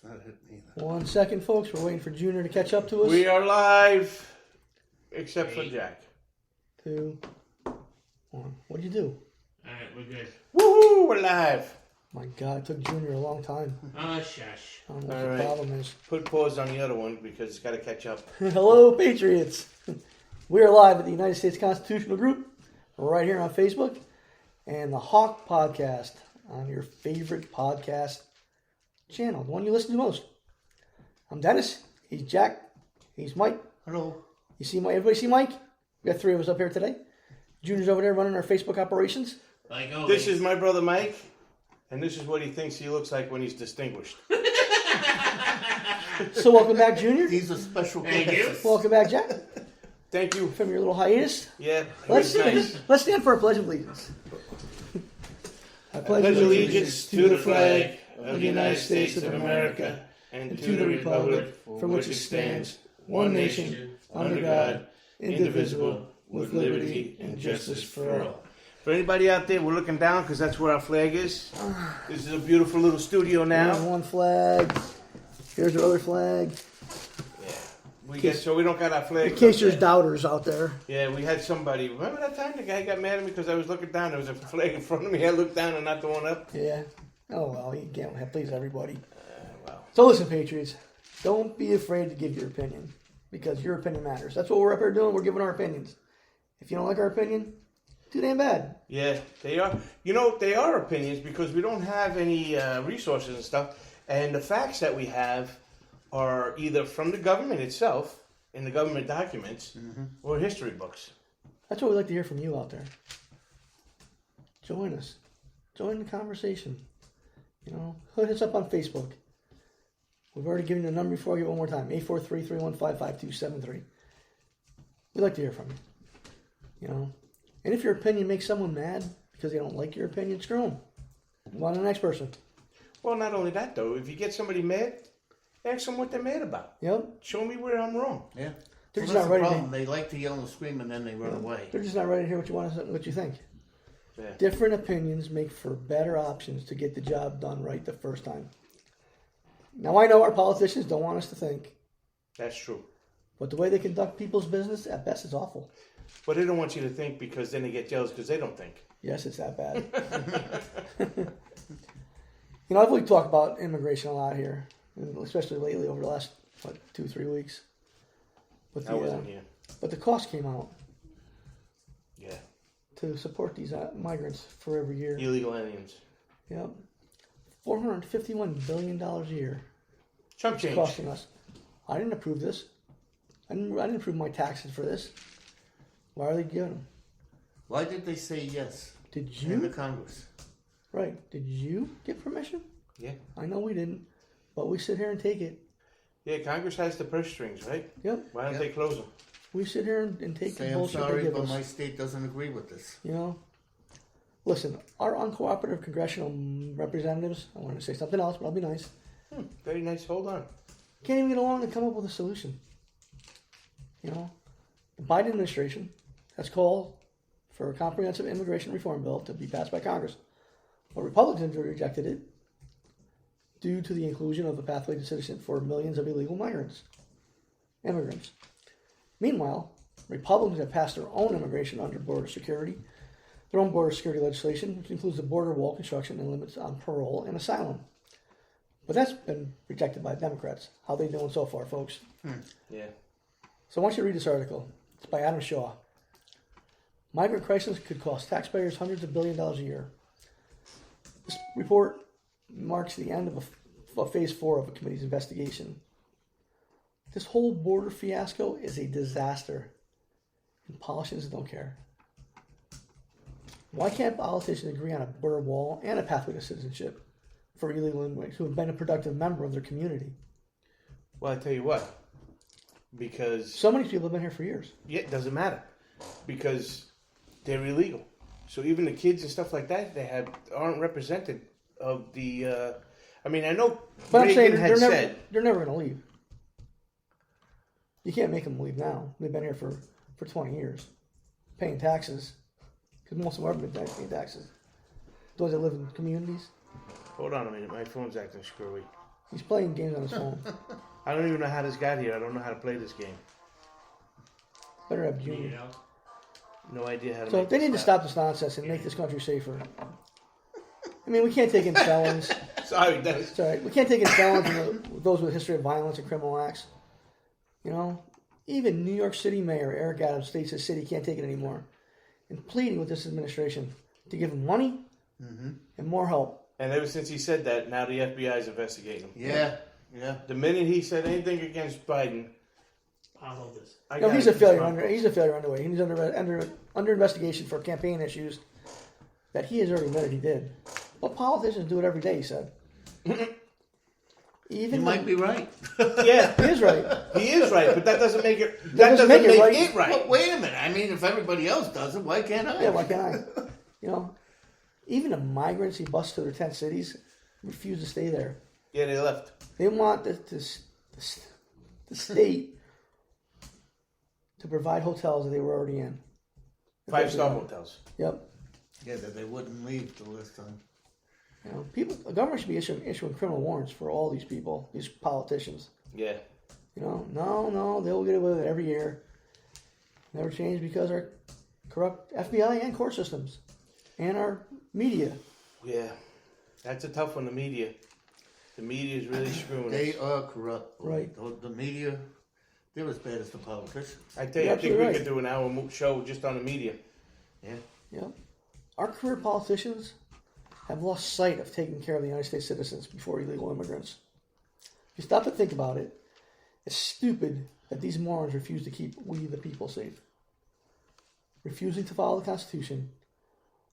not hitting either. 1 second, folks. We're waiting for Junior to catch up to us. We are live, except for Jack. 2, 1. What'd you do? Alright, we're good. Woohoo! We're live. My God, it took Junior a long time. Oh, shush. I don't know what All the right. problem is. Put pause on the other one because it's got to catch up. Hello, Patriots. We are live at the United States Constitutional Group, right here on Facebook, and the Hawk Podcast on your favorite podcast channel, the one you listen to most. I'm Dennis. He's Jack. He's Mike. Hello. You see Mike? Everybody see Mike? We got 3 of us up here today. Junior's over there running our Facebook operations. Like always. This is my brother Mike, and this is what he thinks he looks like when he's distinguished. So welcome back, Junior. These are special Thank you. glasses. Welcome back, Jack, Thank you. from your little hiatus. Yeah, it Let's was nice. let's stand for a pledge of allegiance. I Pledge allegiance to the flag of the United States of America and to the republic for which it stands, one nation, under God, indivisible, with liberty and justice for all. For anybody out there, we're looking down because that's where our flag is. This is a beautiful little studio There's now. one flag. Here's our other flag. So we don't got our flag. In case there's doubters out there. Yeah, we had somebody. Remember that time the guy got mad at me because I was looking down? There was a flag in front of me. I looked down and not the one up. Yeah. Oh, well, you can't please everybody. Wow. So listen, Patriots, don't be afraid to give your opinion because your opinion matters. That's what we're up here doing. We're giving our opinions. If you don't like our opinion, too damn bad. Yeah, they are. You know, they are opinions because we don't have any resources and stuff. And the facts that we have are either from the government itself, in the government documents, or history books. That's what we'd like to hear from you out there. Join us. Join the conversation. You know, hit us up on Facebook. We've already given you the number before. I'll give it one more time. 843-315-5273. We'd like to hear from you. You know, and if your opinion makes someone mad because they don't like your opinion, screw them. Move on to the next person. Well, not only that, though. If you get somebody mad, ask them what they're mad about. Yep. Show me where I'm wrong. Yeah. They're Well, just that's not the ready problem. to. They like to yell and scream and then they run away. They're just not ready to hear what you think. Yeah. Different opinions make for better options to get the job done right the first time. Now I know our politicians don't want us to think, That's true. but the way they conduct people's business at best is awful. But they don't want you to think because then they get jealous because they don't think. Yes, it's that bad. You know, I've really talked about immigration a lot here, especially lately over the last 2-3 weeks. But I wasn't here. But the cost came out Yeah. to support these migrants for every year. Illegal aliens. Yep, $451 billion a year. Chump It's change. costing us. I didn't approve this. I didn't approve my taxes for this. Why are they giving them? Why did they say yes Did in the you? Congress? Right. Did you get permission? Yeah. I know we didn't, but we sit here and take it. Yeah, Congress has the purse strings, right? Yep. Why don't Yep. they close them? We sit here and take Say the I'm bullshit they sorry, give but us. my state doesn't agree with this. You know? Listen, our uncooperative congressional representatives, I wanted to say something else, but I'll be nice, Very nice. Hold on. can't even get along to come up with a solution. You know? The Biden administration has called for a comprehensive immigration reform bill to be passed by Congress. But Republicans have rejected it due to the inclusion of a pathway to citizenship for millions of illegal immigrants. Meanwhile, Republicans have passed their own immigration their own border security legislation, which includes the border wall construction and limits on parole and asylum. But that's been rejected by Democrats. How they doing so far, folks? Yeah. So I want you to read this article. It's by Adam Shaw. Migrant crisis could cost taxpayers hundreds of billions of dollars a year. This report marks the end of phase 4 of a committee's investigation. This whole border fiasco is a disaster, and politicians don't care. Why can't politicians agree on a border wall and a pathway to citizenship for illegal immigrants who have been a productive member of their community? Well, I tell you what. Because So many people have been here for years. yeah, it doesn't matter because they're illegal. So even the kids and stuff like that, aren't represented of the. I mean, I know But I'm saying Reagan had said they're never going to leave. You can't make them leave now. They've been here for 20 years, paying taxes, because most of them have been paying taxes. Those that live in communities. Hold on a minute, my phone's acting screwy. He's playing games on his phone. I don't even know how this got here. I don't know how to play this game. Better have Read Junior. it out. No idea how to So make they this need to stop this nonsense and make this country safer. I mean, we can't take in felons. Sorry, Dennis. It's all right. We can't take in felons and those with a history of violence and criminal acts. You know, even New York City Mayor Eric Adams states his city can't take it anymore, and pleading with this administration to give him money and more help. And ever since he said that, now the FBI is investigating him. Yeah. The minute he said anything against Biden, I'll hold this. No, he's a failure. He's a failure underway. He's under investigation for campaign issues that he has already admitted he did. But politicians do it every day. He said. You might be right. Yeah, He is right. he is right, but that doesn't make it. That doesn't doesn't make make, it right. it right. But wait a minute. I mean, if everybody else does it, why can't I? Yeah, why can't I? You know, even the migrants he bussed to their tent cities refuse to stay there. Yeah, they left. They want the state to provide hotels that they were already in. 5-star hotels. Yep. Yeah, that they wouldn't leave till this time. You know, the government should be issuing criminal warrants for all these people, these politicians. Yeah. You know, no, they'll get away with it every year. Never change because our corrupt FBI and court systems and our media. Yeah. That's a tough one, the media. The media is really screwing They us. are corrupt. Boy. Right. The media, they're as bad as the politicians. I tell you, You're I think we absolutely could do an hour show just on the media. Yeah. Yep. Our career politicians have lost sight of taking care of the United States citizens before illegal immigrants. If you stop to think about it, it's stupid that these morons refuse to keep we the people safe. Refusing to follow the Constitution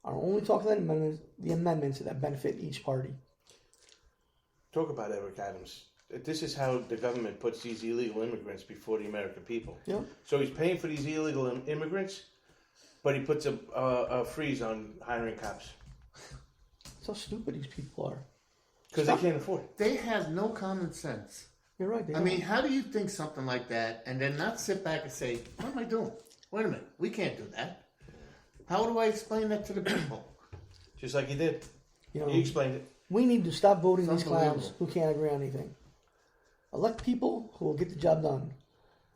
are only talking about the amendments that benefit each party. Talk about Eric Adams. This is how the government puts these illegal immigrants before the American people. Yep. So he's paying for these illegal immigrants, but he puts a freeze on hiring cops. That's how stupid these people are. Because they can't afford it. They have no common sense. You're right. I mean, how do you think something like that and then not sit back and say, what am I doing? Wait a minute. We can't do that. How do I explain that to the people? Just like he did. you know, He explained it. we need to stop voting It's these clowns unbelievable. who can't agree on anything. Elect people who will get the job done.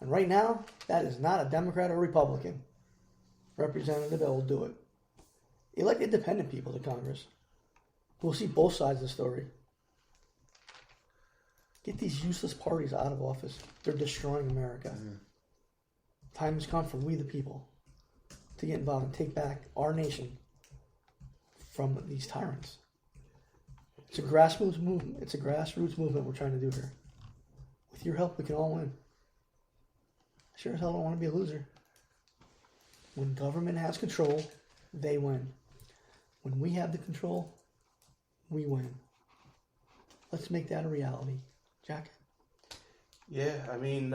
And right now, that is not a Democrat or Republican representative that will do it. Elect independent people to Congress who will see both sides of the story. Get these useless parties out of office. They're destroying America. Time has come for we the people to get involved and take back our nation from these tyrants. It's a grassroots movement. It's a grassroots movement we're trying to do here. With your help, we can all win. I sure as hell don't want to be a loser. When government has control, they win. When we have the control, we win. Let's make that a reality. Jack? Yeah, I mean,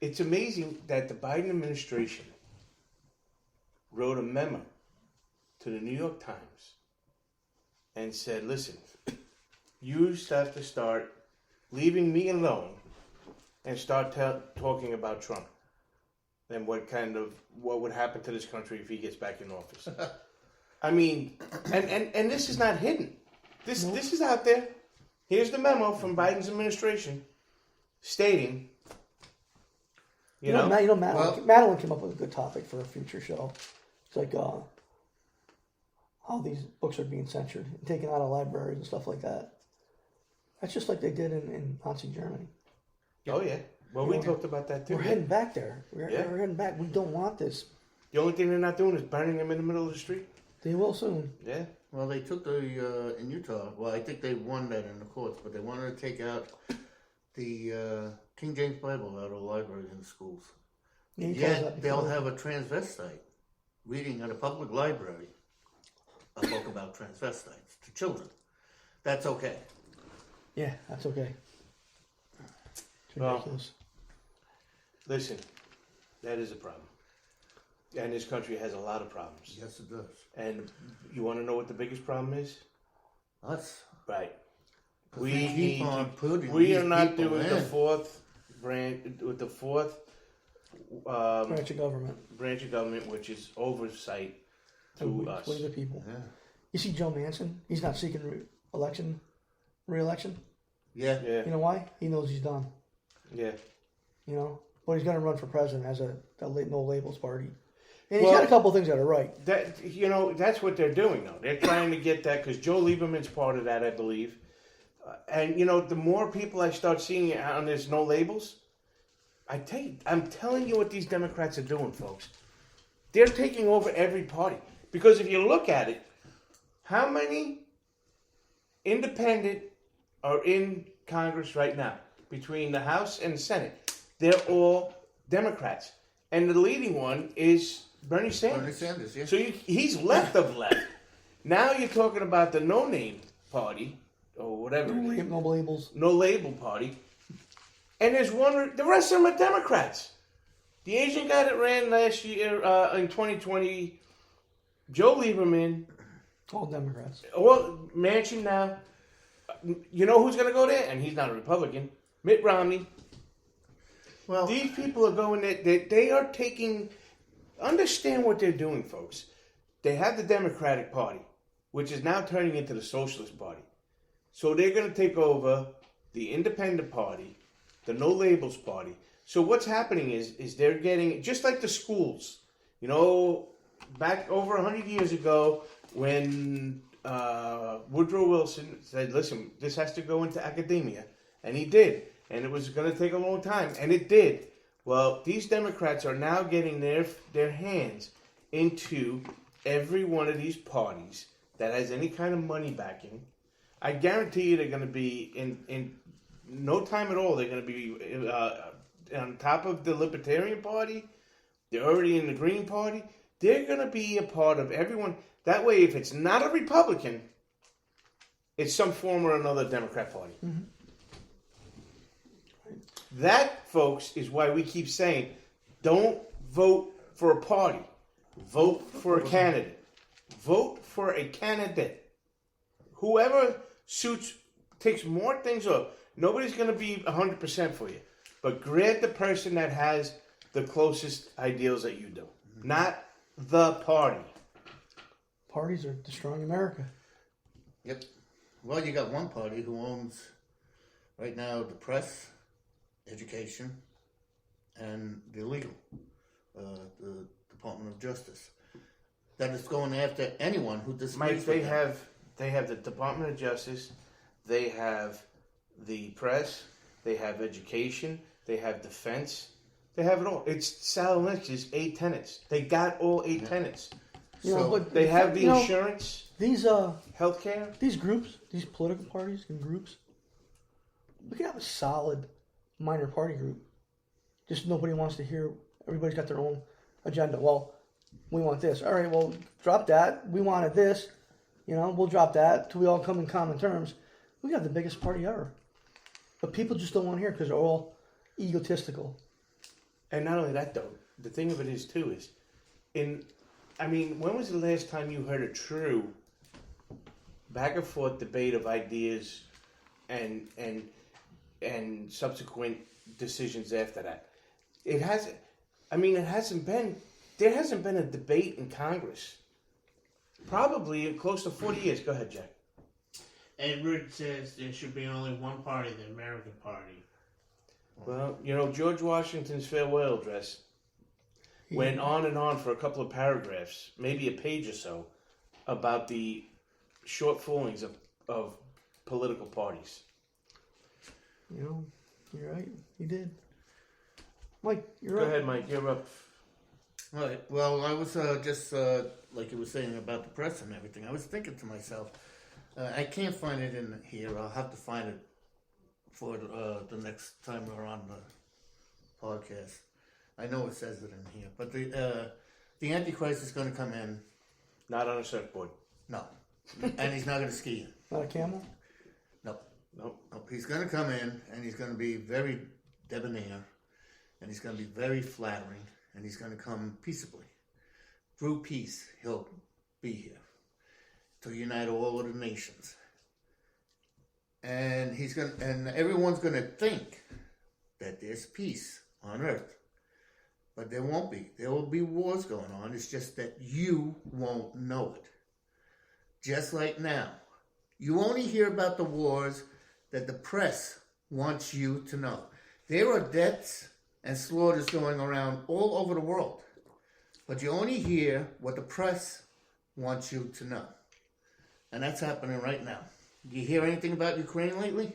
it's amazing that the Biden administration wrote a memo to the New York Times and said, listen, you have to start leaving me alone and start talking about Trump and what would happen to this country if he gets back in office. I mean, and this is not hidden. This is out there. Here's the memo from Biden's administration stating, you know, Madeline came up with a good topic for a future show. It's like how these books are being censored and taken out of libraries and stuff like that. That's just like they did in Nazi Germany. oh yeah. Well, we talked about that too. We're heading back there. We're Yeah. heading back. We don't want this. The only thing they're not doing is burning them in the middle of the street. They will soon. Yeah. Well, they took in Utah, well, I think they won that in the courts, but they wanted to take out the King James Bible out of the libraries in the schools. Yeah, he told us that Yet they'll before. have a transvestite reading at a public library a book about transvestites to children. That's okay. Yeah, that's okay. It's Well, ridiculous. Listen, that is a problem. And this country has a lot of problems. Yes, it does. And you want to know what the biggest problem is? Us. Right. 'Cause we keep on putting We these are not people doing the in. fourth branch with the fourth Branch of government. branch of government, which is oversight to us. We the people. Yeah. You see Joe Manchin? He's not seeking election re-election. Yeah. Yeah. You know why? He knows he's done. Yeah. You know, but he's going to run for president as a no labels party, and he's Well, got a couple things that are right. That's what they're doing though. They're trying to get that because Joe Lieberman's part of that, I believe. And the more people I start seeing on this no labels, I'm telling you what these Democrats are doing, folks. They're taking over every party because if you look at it, how many independent are in Congress right now between the House and the Senate? They're all Democrats, and the leading one is Bernie Sanders. Bernie Sanders, yeah. So he's left of left. Now you're talking about the no-name party, or whatever. No labels. No label party. And there's one, the rest of them are Democrats. The Asian guy that ran last year in 2020, Joe Lieberman. All Democrats. Well, Manchin now. You know who's going to go there? And he's not a Republican. Mitt Romney. Well, These people are going there. They are taking. Understand what they're doing, folks. They have the Democratic Party, which is now turning into the Socialist Party. So they're going to take over the Independent Party, the No Labels Party. So what's happening is they're getting, just like the schools, back over 100 years ago when Woodrow Wilson said, listen, this has to go into academia. And he did. And it was going to take a long time. And it did. Well, these Democrats are now getting their hands into every one of these parties that has any kind of money backing. I guarantee you they're going to be, in no time at all, they're going to be on top of the Libertarian Party. They're already in the Green Party. They're going to be a part of everyone. That way, if it's not a Republican, it's some form or another Democrat Party. Mm-hmm. That, folks, is why we keep saying, don't vote for a party. Vote for a candidate. Vote for a candidate. Whoever takes more things off. Nobody's going to be 100% for you. But grab the person that has the closest ideals that you do. Not the party. Parties are destroying America. Yep. Well, you got one party who owns, right now, the press, education, and the legal, the Department of Justice. That is going after anyone who disagrees Mike, with they them. have the Department of Justice, they have the press, they have education, they have defense, they have it all. It's Sal Lynch's 8 tenets. They got all 8 tenets. But They have the insurance, These healthcare. these groups, these political parties and groups, we can have a solid minor party group. Just nobody wants to hear. Everybody's got their own agenda. Well, we want this. All right. Well, drop that. We wanted this. We'll drop that till we all come in common terms. We got the biggest party ever. But people just don't want to hear because they're all egotistical. And not only that, though, the thing of it is, too, when was the last time you heard a true back and forth debate of ideas and subsequent decisions after that? It hasn't been, there hasn't been a debate in Congress. Probably close to 40 years. Go ahead, Jack. Edward says there should be only one party, the American Party. Well, George Washington's farewell address went on and on for a couple of paragraphs, maybe a page or so, about the shortfallings of political parties. You're right. He did. Mike, you're Go right. ahead, Mike. You're up. All right. Well, I was just, like you were saying about the press and everything, I was thinking to myself, I can't find it in here. I'll have to find it for the next time we're on the podcast. I know it says it in here. But the Antichrist is going to come in. Not on a surfboard. No. And he's not going to ski. Not a camel? Nope. Nope. He's going to come in, and he's going to be very debonair, and he's going to be very flattering, and he's going to come peaceably. Through peace, he'll be here to unite all of the nations. And everyone's going to think that there's peace on earth. But there won't be. There will be wars going on. It's just that you won't know it. Just like now. You only hear about the wars that the press wants you to know. There are deaths and slaughters going around all over the world, but you only hear what the press wants you to know. And that's happening right now. Do you hear anything about Ukraine lately?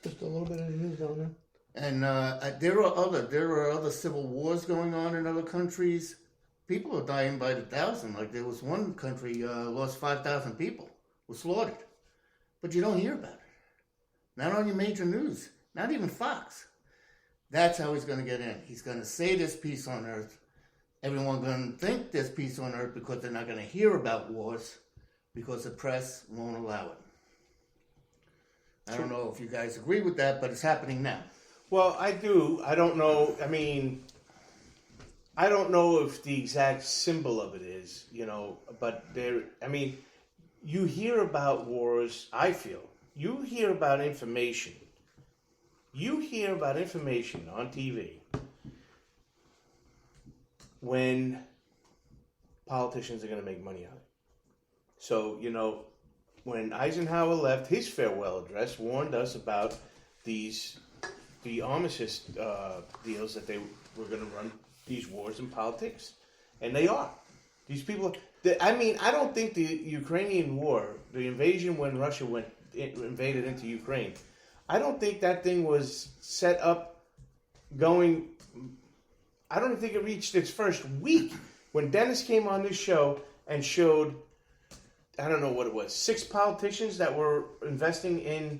Just a little bit of the news down there. And there are other civil wars going on in other countries. People are dying by the thousand. Like there was one country lost 5,000 people, were slaughtered, but you don't hear about it. Not on your major news, not even Fox. That's how he's going to get in. He's going to say there's peace on earth. Everyone's going to think there's peace on earth because they're not going to hear about wars because the press won't allow it. I don't know if you guys agree with that, but it's happening now. Well, I do. I don't know. I mean, I don't know if the exact symbol of it is, but there, I mean, you hear about wars, I feel. You hear about information. You hear about information on TV when politicians are going to make money on it. So, when Eisenhower left, his farewell address warned us about the armistice deals that they were going to run these wars in politics. And they are. These people, I don't think the Ukrainian war, the invasion when Russia invaded into Ukraine, I don't think that thing was set up going, I don't think it reached its first week when Dennis came on this show and showed, I don't know what it was, 6 politicians that were investing in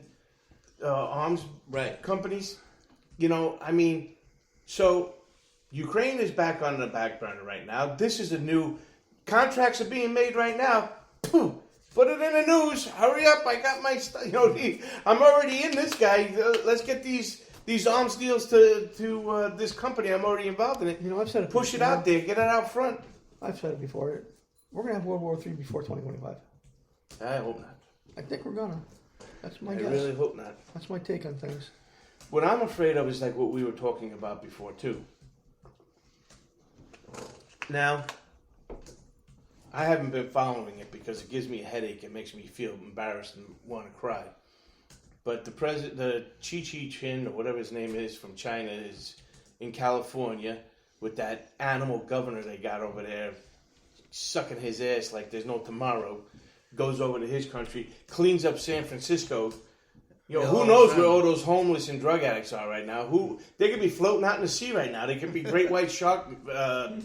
arms companies. So Ukraine is back on the back burner right now. This is a new, contracts are being made right now. Put it in the news. Hurry up! I got my stuff. I'm already in this guy. Let's get these arms deals to this company. I'm already involved in it. I've said it. Push it out there. Get it out front. I've said it before. We're gonna have World War III before 2025. I hope not. I think we're gonna. That's my guess. I really hope not. That's my take on things. What I'm afraid of is like what we were talking about before too. Now, I haven't been following it because it gives me a headache. It makes me feel embarrassed and want to cry. But the Xi Jinping, or whatever his name is, from China, is in California with that animal governor they got over there, sucking his ass like there's no tomorrow. Goes over to his country, cleans up San Francisco. Who knows where all those homeless and drug addicts are right now? They could be floating out in the sea right now. They could be great white shark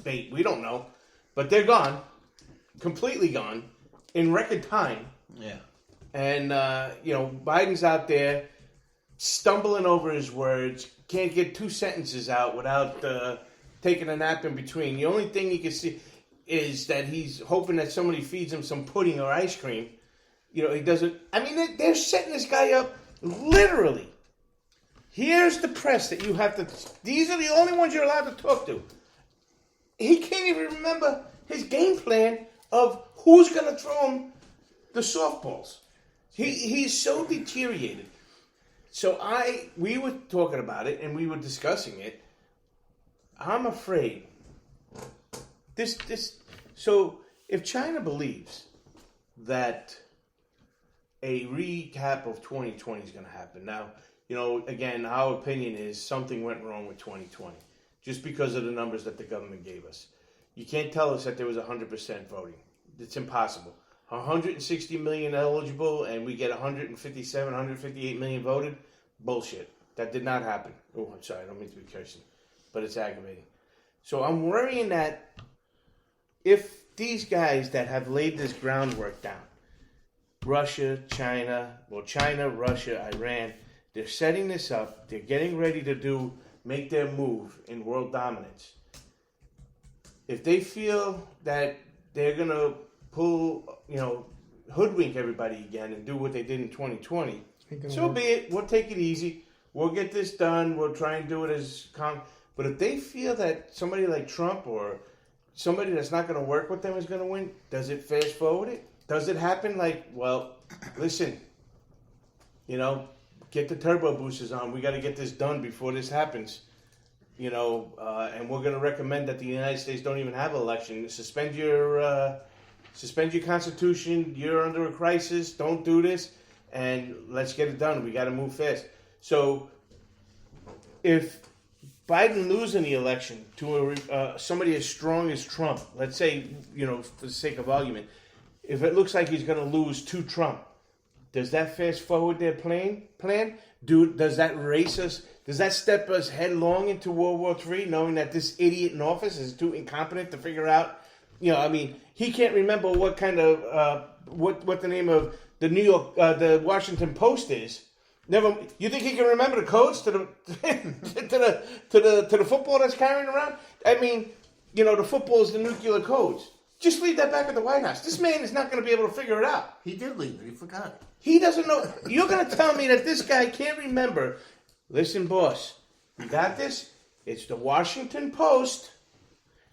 bait. We don't know, but they're gone. Completely gone in record time. Yeah. And, Biden's out there stumbling over his words, can't get 2 sentences out without taking a nap in between. The only thing you can see is that he's hoping that somebody feeds him some pudding or ice cream. He doesn't. I mean, they're setting this guy up literally. Here's the press that you have to. These are the only ones you're allowed to talk to. He can't even remember his game plan of who's going to throw him the softballs. He's so deteriorated. So we were talking about it and we were discussing it. I'm afraid so if China believes that a recap of 2020 is going to happen. Now, again, our opinion is something went wrong with 2020 just because of the numbers that the government gave us. You can't tell us that there was 100% voting. It's impossible. 160 million eligible and we get 157, 158 million voted? Bullshit. That did not happen. Oh, I'm sorry. I don't mean to be cursing, but it's aggravating. So I'm worrying that if these guys that have laid this groundwork down, Russia, China, Russia, Iran, they're setting this up. They're getting ready to make their move in world dominance. If they feel that they're going to hoodwink everybody again and do what they did in 2020, so be it. We'll take it easy. We'll get this done. We'll try and do it as calm. But if they feel that somebody like Trump or somebody that's not going to work with them is going to win, does it fast forward it? Does it happen listen, get the turbo boosters on. We got to get this done before this happens. And we're going to recommend that the United States don't even have an election. Suspend your constitution. You're under a crisis. Don't do this. and let's get it done. We got to move fast. So if Biden losing the election to somebody as strong as Trump, let's say, for the sake of argument, if it looks like he's going to lose to Trump, does that fast forward their plan? Does that race us? Does that step us headlong into World War III, knowing that this idiot in office is too incompetent to figure out? He can't remember what kind of what the name of the the Washington Post is. You think he can remember the codes to the to the football that's carrying around? The football is the nuclear codes. Just leave that back at the White House. This man is not going to be able to figure it out. He did leave it. He forgot it. He doesn't know. You're going to tell me that this guy can't remember? Listen, boss, you got this? It's the Washington Post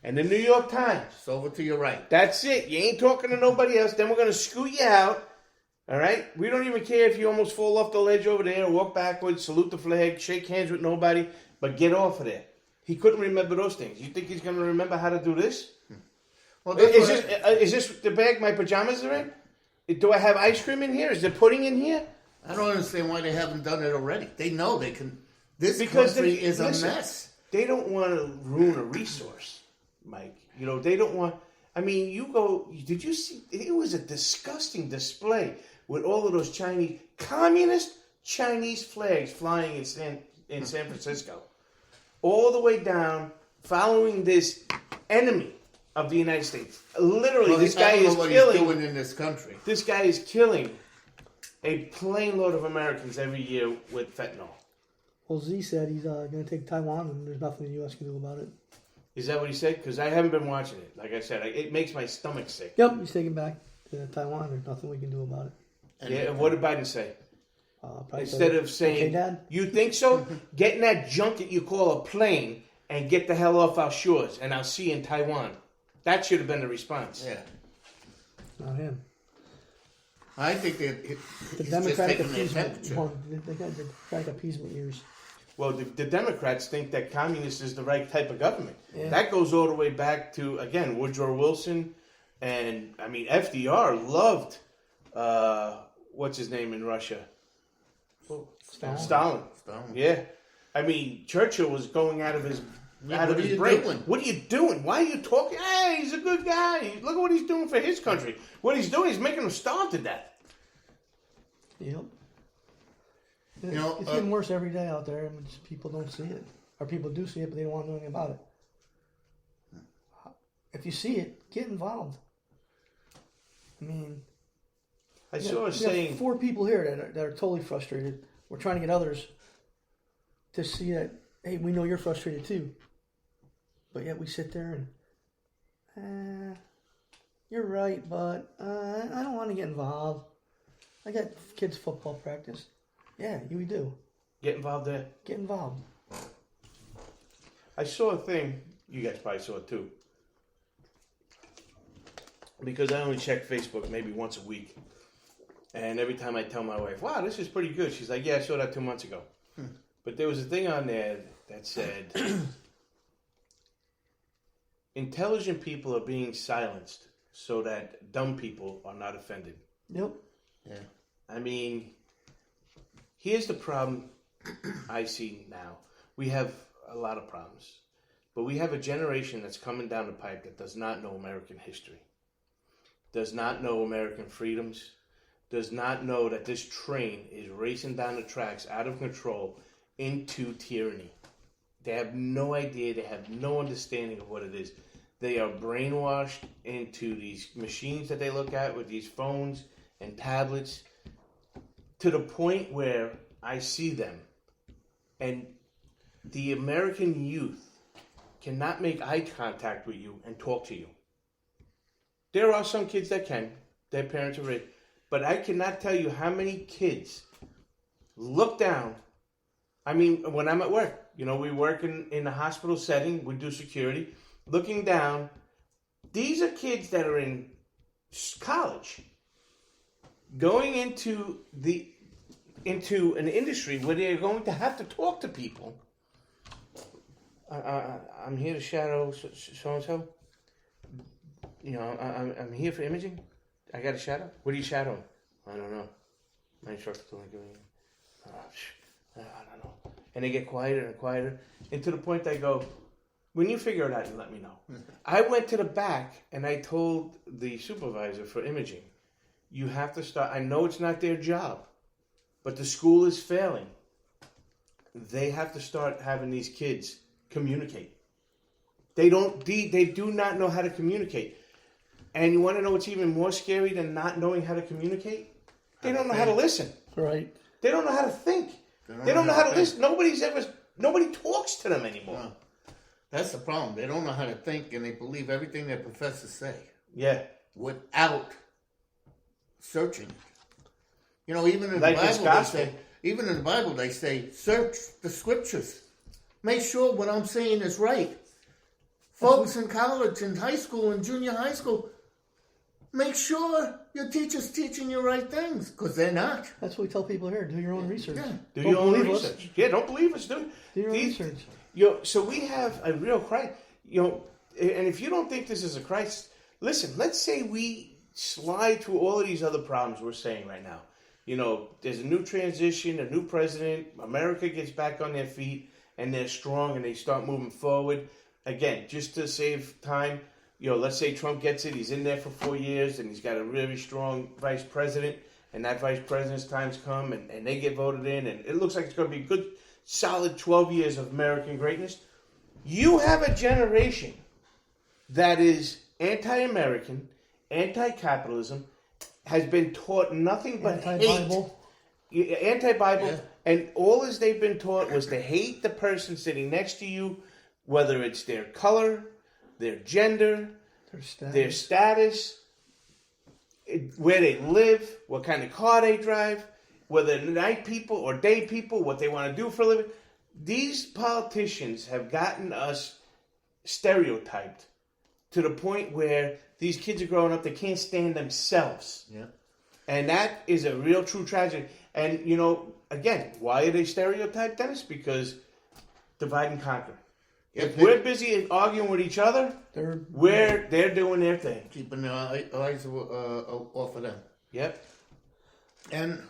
and the New York Times. It's over to your right. That's it. You ain't talking to nobody else. Then we're going to scoot you out. All right? We don't even care if you almost fall off the ledge over there, walk backwards, salute the flag, shake hands with nobody, but get off of there. He couldn't remember those things. You think he's going to remember how to do this? Well, is this the bag my pajamas are in? Do I have ice cream in here? Is there pudding in here? I don't understand why they haven't done it already. They know they can. This country is a mess. They don't want to ruin a resource, Mike. They don't want. Did you see? It was a disgusting display with all of those communist Chinese flags flying in San Francisco, all the way down, following this enemy of the United States. Literally, this guy is killing. He's doing in this country. This guy is killing a plane load of Americans every year with fentanyl. Well, Z said he's going to take Taiwan, and there's nothing the U.S. can do about it. Is that what he said? Because I haven't been watching it. Like I said, it makes my stomach sick. Yep, he's taking back to Taiwan. There's nothing we can do about it. And what did Biden say? Instead said, of saying, okay, Dad? You think so? Get in that junk that you call a plane and get the hell off our shores, and I'll see you in Taiwan. That should have been the response. Yeah. Not him. I think that The Democratic appeasement. They got the Democratic appeasement years. Well, the Democrats think that communist is the right type of government. Yeah. That goes all the way back to, again, Woodrow Wilson. And, FDR loved, what's his name in Russia? Stalin. Yeah. Churchill was going out of his brain. Doing? What are you doing? Why are you talking? Hey, he's a good guy. Look at what he's doing for his country. What he's doing is making them starve to death. Yep. It's getting worse every day out there, and people don't see it. Or people do see it, but they don't want to do anything about it. If you see it, get involved. I saw a we saying. have 4 people here that are totally frustrated. We're trying to get others to see that, hey, we know you're frustrated too. But yet we sit there and, you're right, but I don't want to get involved. I got kids' football practice. Yeah, we do. Get involved there. Get involved. I saw a thing. You guys probably saw it too. Because I only check Facebook maybe once a week. And every time I tell my wife, wow, this is pretty good, she's like, yeah, I saw that 2 months ago. But there was a thing on there that said, intelligent people are being silenced so that dumb people are not offended. Yep. Yeah. Here's the problem I see now. We have a lot of problems. But we have a generation that's coming down the pipe that does not know American history, does not know American freedoms, does not know that this train is racing down the tracks out of control into tyranny. They have no idea. They have no understanding of what it is. They are brainwashed into these machines that they look at with these phones and tablets to the point where I see them and the American youth cannot make eye contact with you and talk to you. There are some kids that can. Their parents are rich. But I cannot tell you how many kids look down. When I'm at work, we work in a hospital setting, we do security, looking down. These are kids that are in college, going into an industry where they're going to have to talk to people. I'm here to shadow so-and-so. I'm here for imaging. I got a shadow? What are you shadowing? I don't know. My instructor told me, I don't know. And they get quieter and quieter. And to the point I go, when you figure it out, you let me know. I went to the back and I told the supervisor for imaging, you have to start. I know it's not their job, but the school is failing. They have to start having these kids communicate. They do not know how to communicate. And you want to know what's even more scary than not knowing how to communicate? They don't know how to listen. Right. They don't know how to think. They don't know how to listen. Nobody talks to them anymore. No. That's the problem. They don't know how to think, and they believe everything their professors say. Yeah. Without searching it. You know, even in Like the it's Bible, they gospel. say, even in the Bible, they say, search the scriptures. Make sure what I'm saying is right. Folks in college, in high school, in junior high school, make sure your teacher's teaching you right things, because they're not. That's what we tell people here. Do your own research. Yeah. Do Don't your own believe us. research. Yeah, don't believe us. Do your own research. So we have a real crisis. And if you don't think this is a crisis, listen, let's say we slide through all of these other problems we're saying right now. You know, there's a new transition, a new president, America gets back on their feet, and they're strong, and they start moving forward. Again, just to save time, let's say Trump gets it, he's in there for 4 years, and he's got a really strong vice president, and that vice president's time's come, and they get voted in, and it looks like it's going to be a good, solid 12 years of American greatness. You have a generation that is anti-American, anti-capitalism, has been taught nothing but Anti-Bible. hate. Anti-Bible. Yeah. And all as they've been taught was to hate the person sitting next to you, whether it's their color, their gender, their status, where they live, what kind of car they drive, whether they're night people or day people, what they want to do for a living. These politicians have gotten us stereotyped to the point where these kids are growing up, they can't stand themselves. Yeah. And that is a real true tragedy. And, again, why are they stereotyped, Dennis? Because divide and conquer. If we're busy arguing with each other, they're doing their thing. Keeping their eyes off of them. Yep. And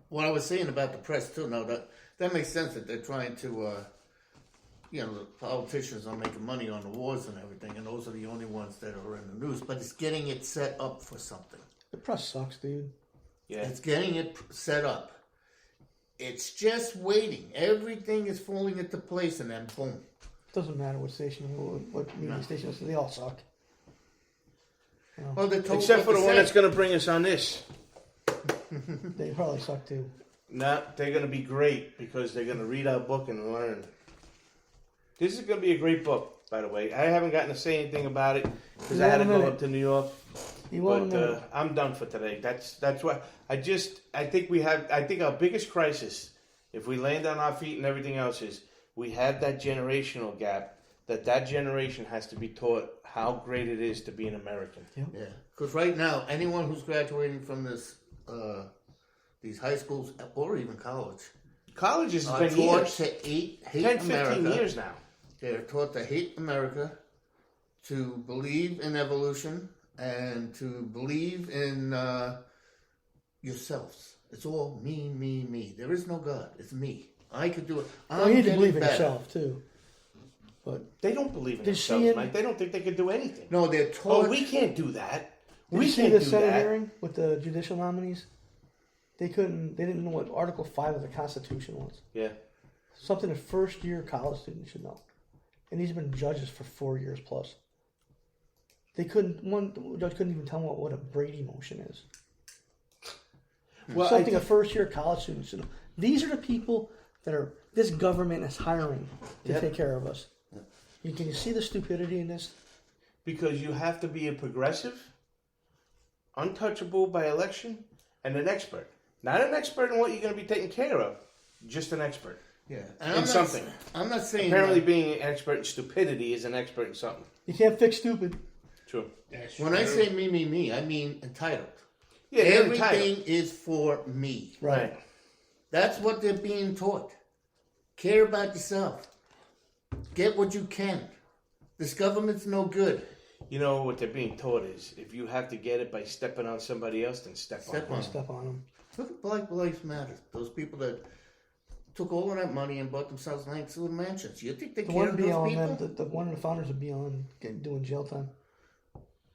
what I was saying about the press, too, now that makes sense that they're trying to, the politicians are making money on the wars and everything, and those are the only ones that are in the news, but it's getting it set up for something. The press sucks, dude. Yeah. It's getting it set up. It's just waiting. Everything is falling into place, and then boom. Doesn't matter what station, what media station it is, they all suck. Well, they're told Except for what the to one say. that's going to bring us on this. They probably suck too. No, they're going to be great because they're going to read our book and learn. This is going to be a great book, by the way. I haven't gotten to say anything about it because I had to go up to New York. But I'm done for today. That's why I think our biggest crisis, if we land on our feet and everything else, is we have that generational gap. That generation has to be taught how great it is to be an American. Yep. Yeah, because right now, anyone who's graduating from these high schools or even college, Colleges are has been taught years. to hate 10, America. 15 years now. They're taught to hate America, to believe in evolution, and to believe in yourselves. It's all me, me, me. There is no God. It's me. I could do it. Well, you need to getting believe in better. yourself too. But They don't believe in Did themselves, she in- Mike. They don't think they can do anything. No, they're taught. Oh, we can't do that. did We you see can't the do Senate that. hearing with the judicial nominees? They didn't know what Article 5 of the Constitution was. Yeah. Something a first-year college student should know. And these have been judges for 4 years plus. One judge couldn't even tell them what a Brady motion is. Well, Something a first-year college student should know. These are the people that this government is hiring to take care of us. Can you see the stupidity in this? Because you have to be a progressive, untouchable by election, and an expert. Not an expert in what you're going to be taken care of, just an expert. Yeah, In something. I'm not saying Apparently that. being an expert in stupidity is an expert in something. You can't fix stupid. True. That's When I true. say me, me, me, I mean entitled. Yeah, you're Everything entitled. is for me. Right. That's what they're being taught. Care about yourself. Get what you can. This government's no good. You know what they're being taught is if you have to get it by stepping on somebody else, then step on Step them. on. Step on them. Look at Black Lives Matter. Those people that took all of that money and bought themselves nice little mansions. You think they The care one of those beyond people? them, the one of the founders of Beyond doing jail time.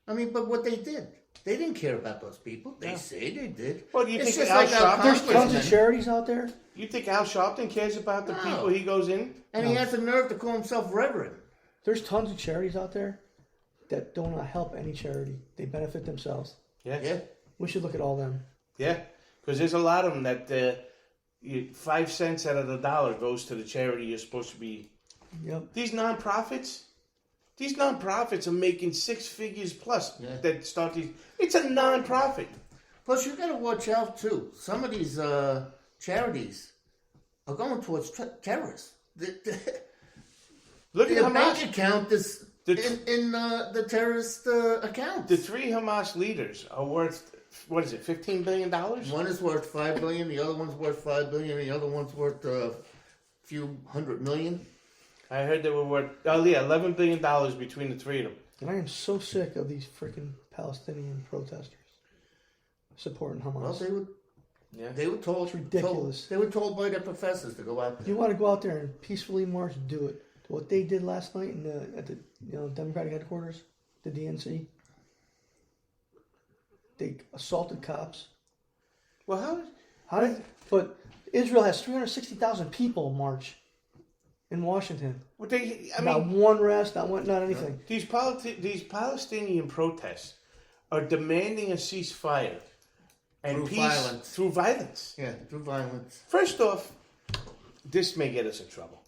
I mean, but what they did, they didn't care about those people. They say they did. Well, do you It's think just Al like our Sharpton- There's tons of congressmen. charities out there. You think Al Sharpton cares about the No. people he goes in? And he has the nerve to call himself reverend. There's tons of charities out there that do not help any charity. They benefit themselves. Yeah. Yeah. We should look at all them. Yeah. Because there's a lot of them that 5 cents out of the dollar goes to the charity you're supposed to be. Yep. These nonprofits are making 6 figures plus Yeah. that start these. It's a nonprofit. Plus, you got to watch out too. Some of these charities are going towards terrorists. Look at Their Hamas. bank account is in the terrorist account. The 3 Hamas leaders are worth, what is it, $15 billion? One is worth $5 billion. The other one's worth $5 billion. The other one's worth a few $100 million. I heard they were worth, $11 billion between the 3 of them. And I am so sick of these freaking Palestinian protesters supporting Hamas. Well, Yeah. they were told. It's ridiculous. They were told by their professors to go out If there. you want to go out there and peacefully march, do it. What they did last night at the Democratic headquarters, the DNC, they assaulted cops. Well, But Israel has 360,000 people march in Washington. not Not one arrest, not anything. these Palestinian protests are demanding a ceasefire and Through peace violence. through violence. Yeah, through violence. First off, this may get us in trouble,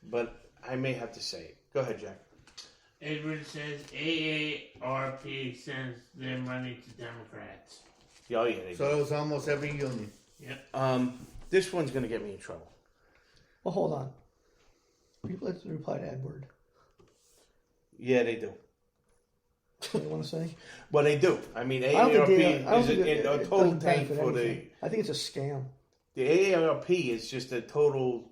but I may have to say it. Go ahead, Jack. Edward says AARP sends their money to Democrats. Oh, yeah, they So it was almost every union. Yep. do. This one's going to get me in trouble. Well, hold on. Let's reply to Edward. Yeah, they do. What do you want to say? Well, they do. I mean, I don't think AARP is it a total doesn't tank benefit for the... anything. I think it's a scam. The AARP is just a total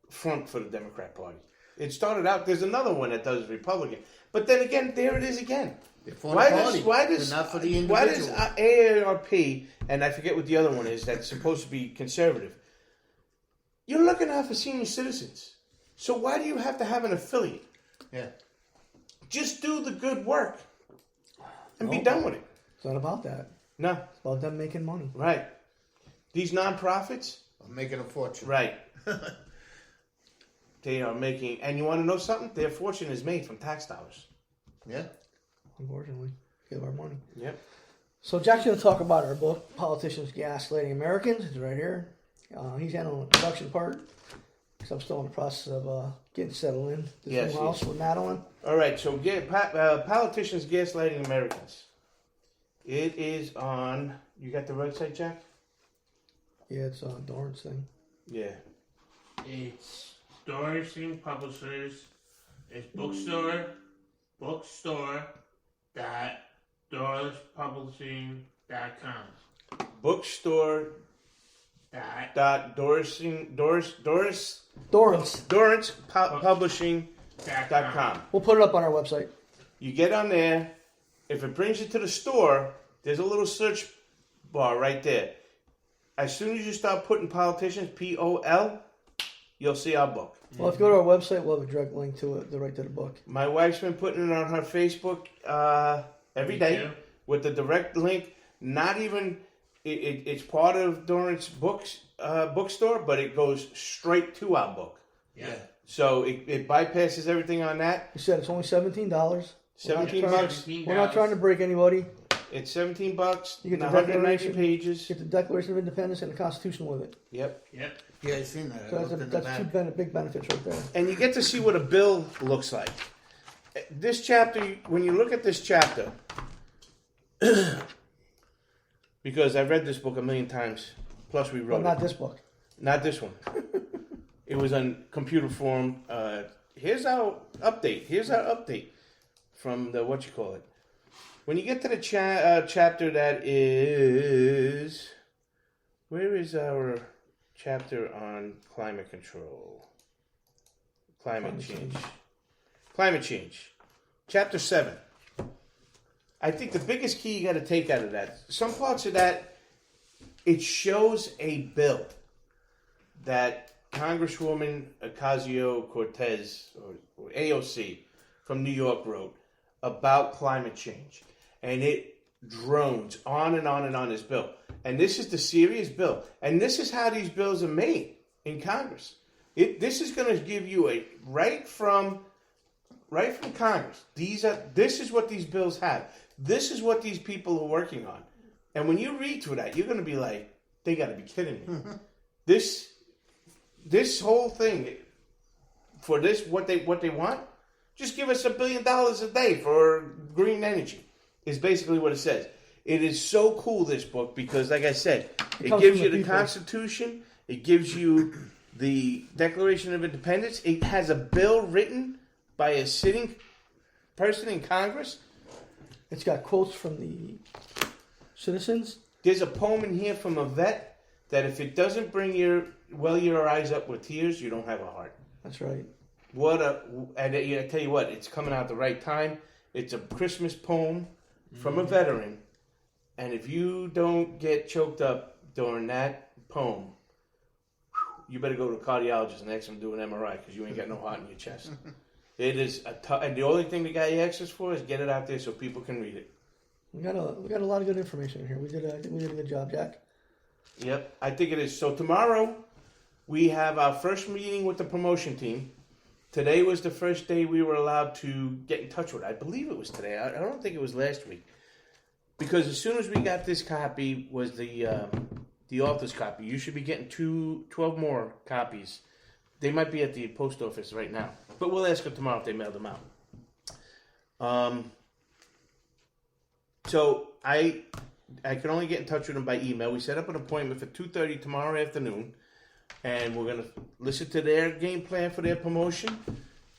front for the Democrat Party. It started out, there's another one that does Republican. But then again, there it is again. They're for Why the does party. They're not for the why individual. does AARP, and I forget what the other one is, that's supposed to be conservative. You're looking out for senior citizens. So why do you have to have an affiliate? Yeah. Just do the good work and be No. done with it. It's not about that. No, It's about them making money. right. These nonprofits, I'm making a fortune. right. They are making, and you want to know something? Their fortune is made from tax dollars. Yeah. Unfortunately, give our money. Yep. So Jack's going to talk about our book, Politicians Gaslighting Americans. It's right here. He's handling the production part because I'm still in the process of getting settled in this Yes, new house yes. with Madeline. All right, so Politicians Gaslighting Americans. It is on, you got the website, Jack? Yeah, it's Doran's thing. Yeah. It's Dorsey Publishers. It's bookstore.dorlispublishing.com. Bookstore Dot dot Dorrance Publishing.com. We'll put it up on our website. You get on there. If it brings you to the store, there's a little search bar right there. As soon as you start putting politicians, POL, you'll see our book. Well, if you go to our website, we'll have a direct link to it, right to the book. My wife's been putting it on her Facebook every Me day too. with the direct link. Not even it's part of Dorrance Books bookstore, but it goes straight to our book. Yeah. So it bypasses everything on that. You said it's only $17. $17. We're not trying to break anybody. It's $17. You get the 190 Declaration. pages. Get the Declaration of Independence and the Constitution with it. Yep. Yep. Yeah, I seen that. So I looked in the that's back. two big benefits right there. And you get to see what a bill looks like. This chapter, when you look at this chapter, because I've read this book a million times, plus we But wrote not it. this book. Not this one. It was on computer form. Here's our update. Here's our update from the When you get to the chapter that is, where is our chapter on climate control? Climate change. Climate change. Chapter 7. I think the biggest key you got to take out of that, some parts of that, it shows a bill that Congresswoman Ocasio-Cortez, or AOC, from New York wrote about climate change. And it drones on and on and on this bill. And this is the serious bill. And this is how these bills are made in Congress. This is going to give you a right from Congress. This is what these bills have. This is what these people are working on. And when you read through that, you're going to be like, they got to be kidding me. This whole thing, for this, what they want, just give us $1 billion a day for green energy, is basically what it says. It is so cool, this book, because, like I said, it gives you the Constitution, it gives you the Declaration of Independence, it has a bill written by a sitting person in Congress. It's got quotes from the citizens. There's a poem in here from a vet that if it doesn't bring your eyes up with tears, you don't have a heart. That's right. And I tell you what, it's coming out at the right time. It's a Christmas poem from a veteran. And if you don't get choked up during that poem, you better go to a cardiologist and ask him to do an MRI, because you ain't got no heart in your chest. It is and the only thing the guy asks us for is get it out there so people can read it. We got a lot of good information in here. I think we did a good job, Jack. Yep, I think it is. So tomorrow we have our first meeting with the promotion team. Today was the first day we were allowed to get in touch with it. I believe it was today. I don't think it was last week. Because as soon as we got this copy was the author's copy. You should be getting 12 more copies. They might be at the post office right now. But we'll ask them tomorrow if they mailed them out. So I can only get in touch with them by email. We set up an appointment for 2:30 tomorrow afternoon. And we're going to listen to their game plan for their promotion.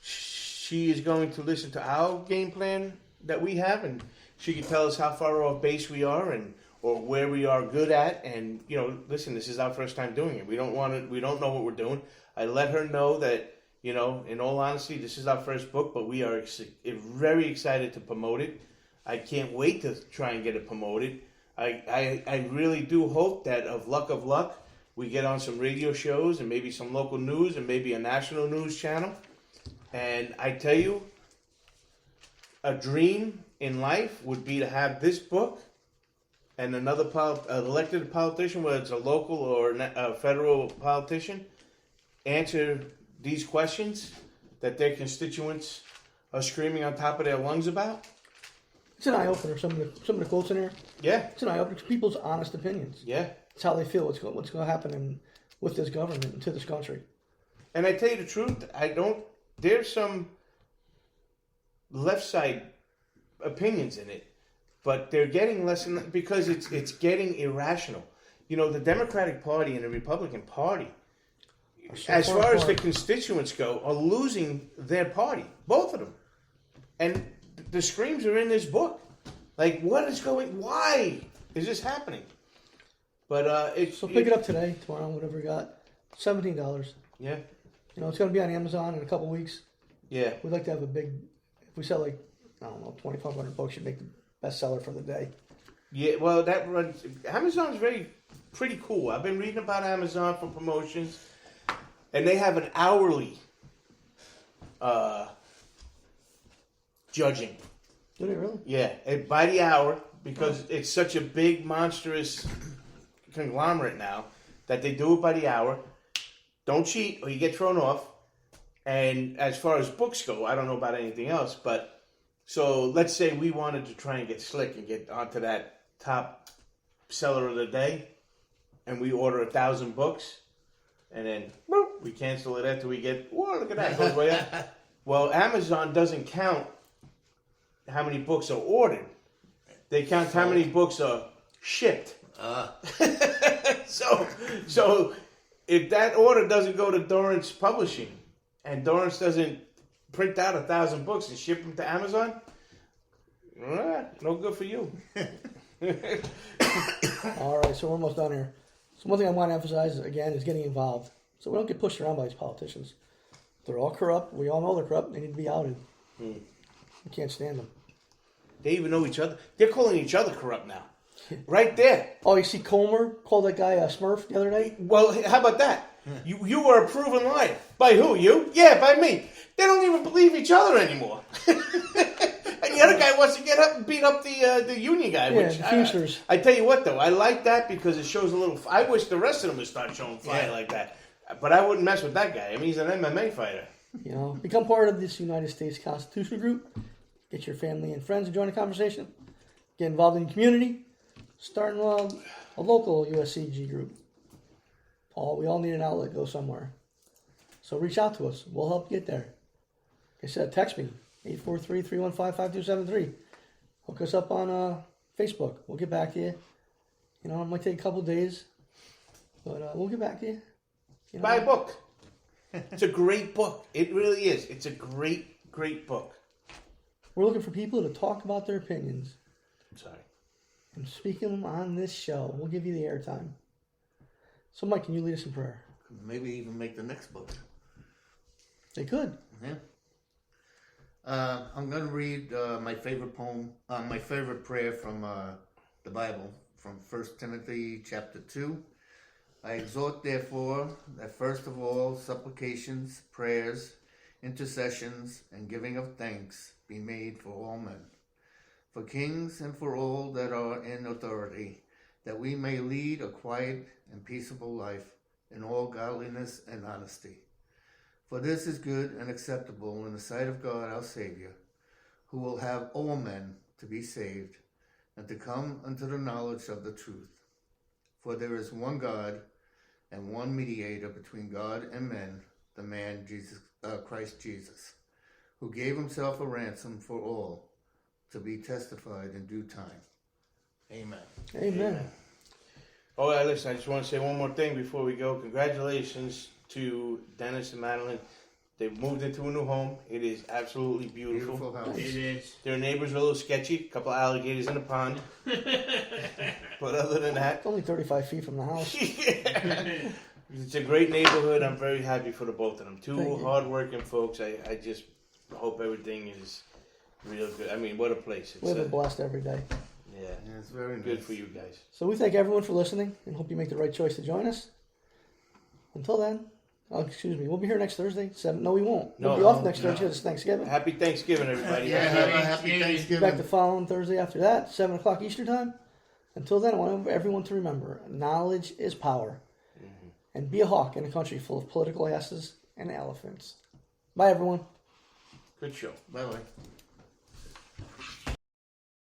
She is going to listen to our game plan that we have, and she can tell us how far off base we are or where we are good at. And, listen, this is our first time doing it. We don't know what we're doing. I let her know that, in all honesty, this is our first book, but we are very excited to promote it. I can't wait to try and get it promoted. I really do hope that of luck, we get on some radio shows and maybe some local news and maybe a national news channel. And I tell you, a dream in life would be to have this book and another elected politician, whether it's a local or a federal politician, answer these questions that their constituents are screaming on top of their lungs about. It's an eye-opener, some of the quotes in here. Yeah. It's an eye-opener. It's people's honest opinions. Yeah. It's how they feel, what's going to happen with this government and to this country. And I tell you the truth, there's some left side opinions in it, but they're getting less because it's getting irrational. The Democratic Party and the Republican Party, as far as the constituents go, are losing their party, both of them. And the screams are in this book. Like, why is this happening? But so pick it up today, tomorrow, whatever you got. $17. Yeah. It's going to be on Amazon in a couple weeks. Yeah. We'd like to have if we sell 2,500 books, you'd make the bestseller for the day. Yeah, well, Amazon's pretty cool. I've been reading about Amazon for promotions, and they have an hourly judging. Do they really? Yeah, by the hour, because it's such a big, monstrous conglomerate now that they do it by the hour. Don't cheat or you get thrown off. And as far as books go, I don't know about anything else, but so let's say we wanted to try and get slick and get onto that top seller of the day, and we order 1,000 books, and then we cancel it after we get, whoa, look at that, it goes way up. Well, Amazon doesn't count how many books are ordered. They count how many books are shipped. So if that order doesn't go to Dorrance Publishing and Dorrance doesn't print out 1,000 books and ship them to Amazon, no good for you. All right, so we're almost done here. So one thing I want to emphasize, again, is getting involved. So we don't get pushed around by these politicians. They're all corrupt. We all know they're corrupt. They need to be outed. We can't stand them. They even know each other. They're calling each other corrupt now. Right there. Oh, you see Comer called that guy a Smurf the other day? Well, how about that? You are a proven liar. By who? You? Yeah, by me. They don't even believe each other anymore. And the other guy wants to get up and beat up the union guy. Yeah, Which the Teamsters. I tell you what, though, I like that because it shows a little. I wish the rest of them would start showing fire like that. But I wouldn't mess with that guy. I mean, he's an MMA fighter. You know, become part of this United States Constitution group. Get your family and friends to join the conversation. Get involved in the community. Start a local USCG group. We all need an outlet. Go somewhere. So reach out to us. We'll help get there. Like I said, text me. 843-315-5273. Hook us up on Facebook. We'll get back to you. You know, it might take a couple days. But we'll get back to you. You know, Buy a book. It's a great book. It really is. It's a great, great book. we're looking for people to talk about their opinions. Sorry. And speak them on this show. We'll give you the airtime. So, Mike, can you lead us in prayer? Maybe even make the next book. They could. Yeah. I'm going to read my favorite poem, my favorite prayer from the Bible, from 1 Timothy chapter 2. I exhort, therefore, that first of all, supplications, prayers, intercessions, and giving of thanks be made for all men, for kings and for all that are in authority, that we may lead a quiet and peaceable life in all godliness and honesty. For this is good and acceptable in the sight of God our Savior, who will have all men to be saved and to come unto the knowledge of the truth. For there is one God and one mediator between God and men, the man Christ Jesus, who gave himself a ransom for all, to be testified in due time. Amen. Amen. Oh, yeah, listen, I just want to say one more thing before we go. Congratulations to Dennis and Madeline. They've moved into a new home. It is absolutely beautiful. Beautiful house. It is. Their neighbors are a little sketchy. A couple of alligators in the pond. But other than that, It's only 35 feet from the house. it's a great neighborhood. I'm very happy for the both of them. Thank Two you. hardworking folks. I just hope everything is real good. I mean, what a place. It's Live and blessed every day. yeah, Yeah, it's very nice. good for you guys. So we thank everyone for listening and hope you make the right choice to join us. Until then, we'll be here next Thursday. 7. No, we won't. We'll be off next Thursday. It's Thanksgiving. Happy Thanksgiving, everybody. Yeah, have a happy Back Thanksgiving. the following Thursday after that, 7 o'clock Eastern Time. Until then, I want everyone to remember, knowledge is power. And be a hawk in a country full of political asses and elephants. Bye, everyone. Good show. Bye-bye.